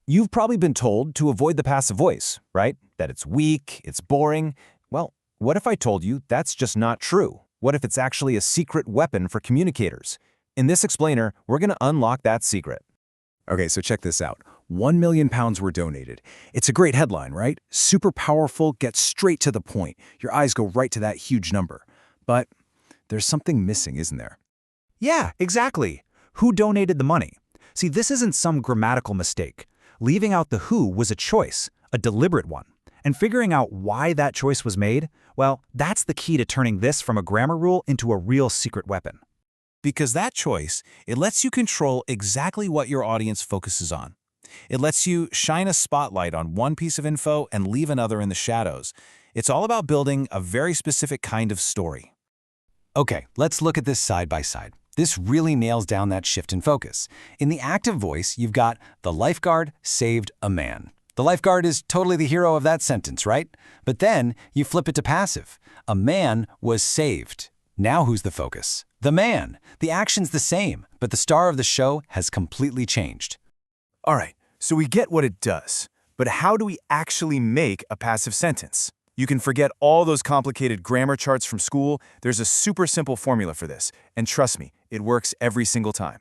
You've probably been told to avoid the passive voice, right? That it's weak, it's boring. Well, what if I told you that's just not true? What if it's actually a secret weapon for communicators? In this explainer, we're going to unlock that secret. Okay, so check this out. 1 million pounds were donated. It's a great headline, right? Super powerful, gets straight to the point. Your eyes go right to that huge number. But there's something missing, isn't there? Yeah, exactly. Who donated the money? See, this isn't some grammatical mistake. Leaving out the who was a choice, a deliberate one. And figuring out why that choice was made, well, that's the key to turning this from a grammar rule into a real secret weapon. Because that choice, it lets you control exactly what your audience focuses on. It lets you shine a spotlight on one piece of info and leave another in the shadows. It's all about building a very specific kind of story. Okay, let's look at this side by side. This really nails down that shift in focus. In the active voice, you've got the lifeguard saved a man. The lifeguard is totally the hero of that sentence, right? But then you flip it to passive. A man was saved. Now who's the focus? The man. The action's the same, but the star of the show has completely changed. All right, so we get what it does, but how do we actually make a passive sentence? You can forget all those complicated grammar charts from school. There's a super simple formula for this, and trust me, it works every single time.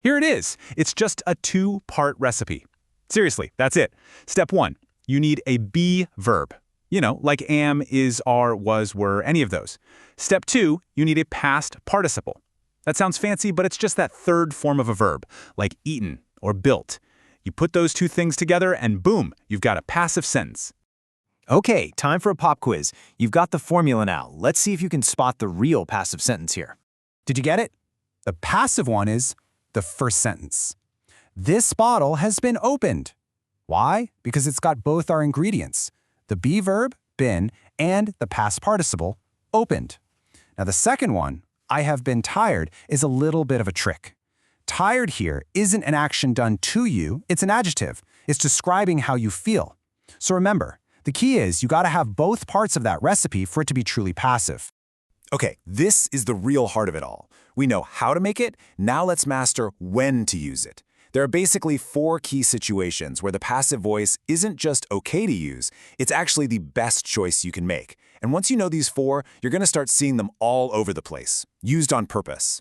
Here it is. It's just a two-part recipe. Seriously, that's it. Step 1, you need a be verb. You know, like am, is, are, was, were, any of those. Step 2, you need a past participle. That sounds fancy, but it's just that third form of a verb, like eaten or built. You put those two things together and boom, you've got a passive sentence. Okay, time for a pop quiz. You've got the formula now. Let's see if you can spot the real passive sentence here. Did you get it? The passive one is the first sentence. This bottle has been opened. Why? Because it's got both our ingredients, the be verb, been, and the past participle, opened. Now the second one, I have been tired, is a little bit of a trick. Tired here isn't an action done to you, it's an adjective. It's describing how you feel. So remember, the key is you gotta have both parts of that recipe for it to be truly passive. Okay, this is the real heart of it all. We know how to make it, now let's master when to use it. There are basically 4 key situations where the passive voice isn't just okay to use, it's actually the best choice you can make. And once you know these 4, you're gonna start seeing them all over the place, used on purpose.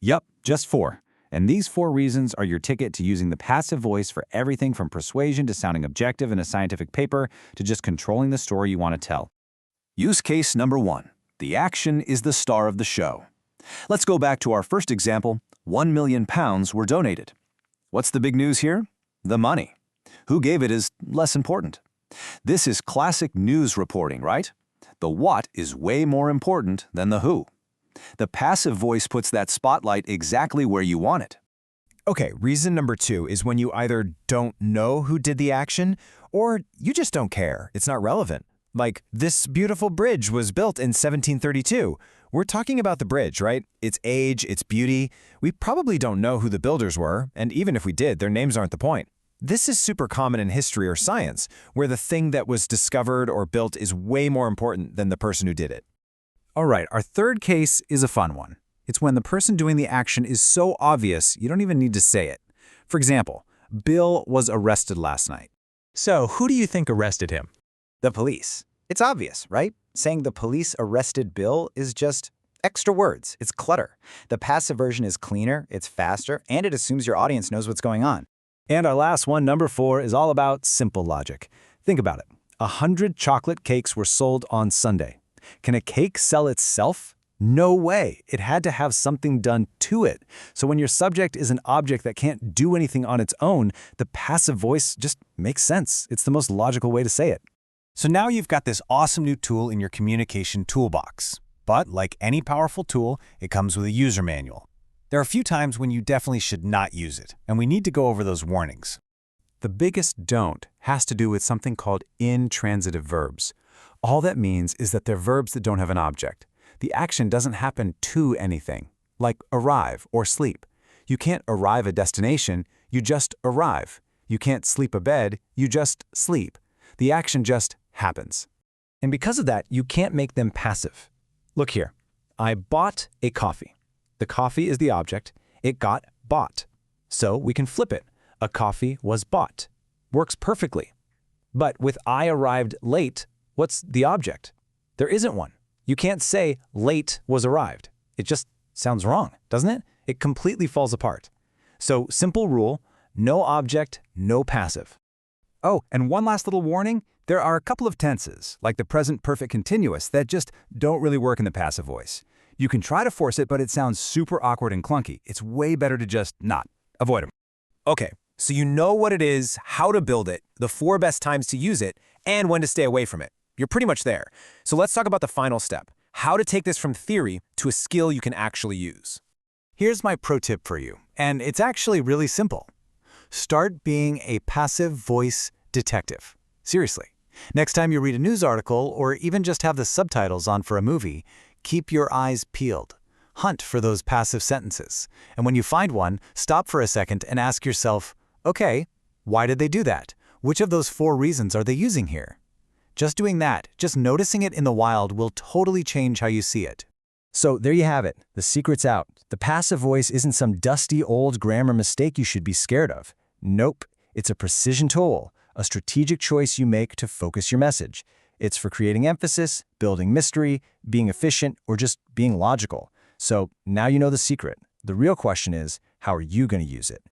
Yep, just 4. And these 4 reasons are your ticket to using the passive voice for everything from persuasion to sounding objective in a scientific paper to just controlling the story you want to tell. Use case number 1. The action is the star of the show. Let's go back to our first example. 1 million pounds were donated. What's the big news here? The money. Who gave it is less important. This is classic news reporting, right? The what is way more important than the who. The passive voice puts that spotlight exactly where you want it. Okay, reason number 2 is when you either don't know who did the action or you just don't care. It's not relevant. Like, this beautiful bridge was built in 1732. We're talking about the bridge, right? Its age, its beauty. We probably don't know who the builders were, and even if we did, their names aren't the point. This is super common in history or science, where the thing that was discovered or built is way more important than the person who did it. All right, our third case is a fun one. It's when the person doing the action is so obvious you don't even need to say it. For example, Bill was arrested last night. So, who do you think arrested him? The police. It's obvious, right? Saying the police arrested Bill is just extra words. It's clutter. The passive version is cleaner, it's faster, and it assumes your audience knows what's going on. And our last one, number 4, is all about simple logic. Think about it. 100 chocolate cakes were sold on Sunday. Can a cake sell itself? No way. It had to have something done to it. So when your subject is an object that can't do anything on its own, the passive voice just makes sense. It's the most logical way to say it. So now you've got this awesome new tool in your communication toolbox. But like any powerful tool, it comes with a user manual. There are a few times when you definitely should not use it, and we need to go over those warnings. The biggest don't has to do with something called intransitive verbs. All that means is that they're verbs that don't have an object. The action doesn't happen to anything, like arrive or sleep. You can't arrive a destination, you just arrive. You can't sleep a bed, you just sleep. The action just happens. And because of that, you can't make them passive. Look here. I bought a coffee. The coffee is the object. It got bought. So we can flip it. A coffee was bought. works perfectly. But with I arrived late, what's the object? There isn't one. You can't say late was arrived. It just sounds wrong, doesn't it? It completely falls apart. So simple rule, no object, no passive. Oh, and one last little warning. There are a couple of tenses, like the present perfect continuous, that just don't really work in the passive voice. You can try to force it, but it sounds super awkward and clunky. It's way better to just not. Avoid them. Okay, so you know what it is, how to build it, the 4 best times to use it, and when to stay away from it. You're pretty much there. So let's talk about the final step, how to take this from theory to a skill you can actually use. Here's my pro tip for you, and it's actually really simple. Start being a passive voice detective. Seriously. Next time you read a news article or even just have the subtitles on for a movie, keep your eyes peeled. Hunt for those passive sentences. And when you find one, stop for a second and ask yourself, okay, why did they do that? Which of those 4 reasons are they using here? Just doing that, just noticing it in the wild will totally change how you see it. So there you have it. The secret's out. The passive voice isn't some dusty old grammar mistake you should be scared of. Nope. It's a precision tool, a strategic choice you make to focus your message. It's for creating emphasis, building mystery, being efficient, or just being logical. So now you know the secret. The real question is, how are you going to use it?